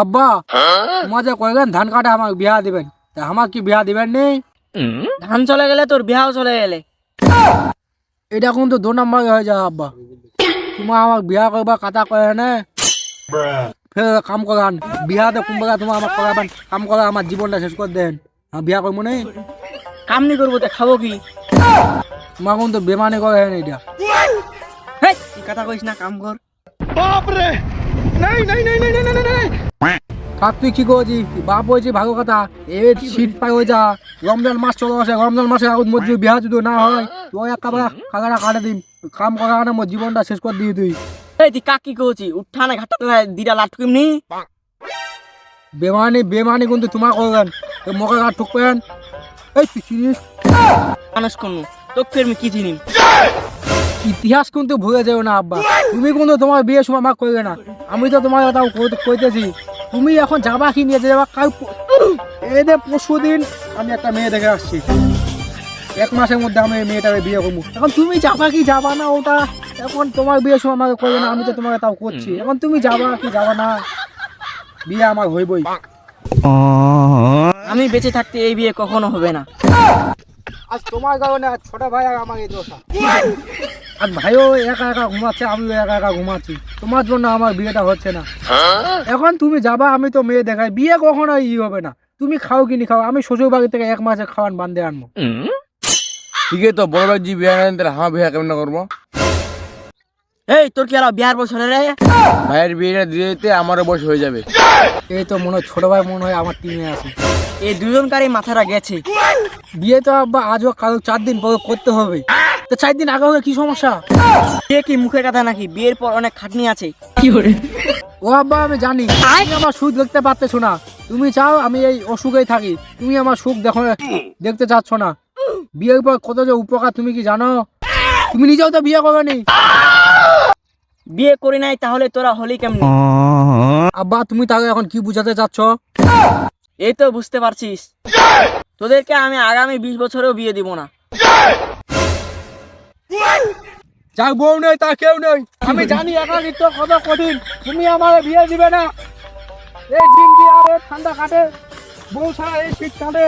আব্বা তোমার যে কয়েকদিন ধান কাটা আমাকে বিয়া দিবেন, তা আমার কি বিয়া দিবেন নেই? ধান চলে গেলে তোর বিয়াও চলে গেলে। এটা কিন্তু 2 নম্বর হয়ে যায় আব্বা। তোমার আমাকে বিয়া করবা কাটা করে নে ফের কাম করান, বিয়াতে কুম্ভা তোমার আমাকে করাবেন, কাম করা আমার জীবনটা শেষ করে দেন। আমি বিয়া করবো নেই, কাম নি করবো তো খাবো কি? তোমার কিন্তু বেমানি করে না এটা। হেই, তুই কথা কইস না, কাম কর। কাক তুই কি করছিস? বাপ হয়েছি ভালো কথা, এ শীত পাই হয়ে যা, রমজান মাস চলে আসে, রমজান মাসে মধ্যে বিয়া যদি না হয় তুই একটা কাকাটা কাটে দিম, কাম করা না মোর জীবনটা শেষ করে দিই তুই। এই তুই কাক কি করছিস? উঠা না ঘাটতে দিটা লাটকুম নি। বেমানি বেমানি কিন্তু তোমার করবেন, মোকে গাছ ঠুকবেন। এই তুই চিনিস মানুষ কোন তোকে ফের আমি কি চিনি? ইতিহাস কিন্তু ভুলে যাও না আব্বা। তুমি কিন্তু তোমার বিয়ের সময় আমাকে করবে না, আমি তো তোমার কথা কইতেছি। তুমি এখন যাবা কি নিয়ে যাবা? কাল এই যে পরশু দিন আমি একটা মেয়ে দেখে আসছি, 1 মাসের মধ্যে আমি এই মেয়েটাকে বিয়ে করবো। এখন তুমি যাবা কি যাবা না ওটা এখন তোমার বিয়ের সময় আমাকে করবে না, আমি তো তোমাকে তাও করছি। এখন তুমি যাবা কি যাবা না, বিয়ে আমার হইবই। আমি বেঁচে থাকতে এই বিয়ে কখনো হবে না। আজ তোমার কারণে আজ ছোট ভাই আর আমার এই দোষা। আজ ভাইও একা একা ঘুমাচ্ছে, আমিও একা একা ঘুমাচ্ছি, তোমার জন্য আমার বিয়েটা হচ্ছে না। এখন তুমি যাবা, আমি তো মেয়ে দেখাই, বিয়ে কখনো হবে না। তুমি খাও কিনি খাও, আমি শ্বশুর বাড়ি থেকে 1 মাসে খাওয়ান বান্ধে আনবো। ঠিক আছে তো বড় ভাই জি বিয়া নেন, তাহলে আমার বিয়া কেমন করবো? এই তোর কি আর বিয়ার বয়স হলে রে? ভাইয়ের বিয়েটা দিয়ে দিতে আমারও বয়স হয়ে যাবে। এই তো মনে হয় ছোট ভাই মনে হয় আমার টিমে আছে। এই দুজনকারই মাথাটা গেছে। বিয়ে তো আব্বা আজও কাল 4 দিন পরে করতে হবে, তো 4 দিন আগে হলে কি সমস্যা? বিয়ে কি মুখের কথা নাকি? বিয়ের পর অনেক খাটনি আছে। ও আব্বা আমি জানি, তুমি আমার সুখ দেখতে পারতেছো না। তুমি চাও আমি এই অসুখেই থাকি, তুমি আমার সুখ দেখতে চাচ্ছ না। বিয়ের পর কত যে উপকার তুমি কি জানো? তুমি নিজেও তো বিয়ে করোনি। বিয়ে করি নাই তাহলে তোরা হলি কেমনি? আব্বা তুমি তাকে এখন কি বুঝাতে চাচ্ছ? এই তো বুঝতে পারছিস, তোদেরকে আমি আগামী 20 বছরেও বিয়ে দিব না। যাক বউ নেই তা কেউ নেই, আমি জানি একাকিত্ব কত কঠিন, তুমি আমার বিয়ে দিবে না। এই জিন্দি আর এই ঠান্ডা কাটে, বউ ছাড়া এই শীত কাটে।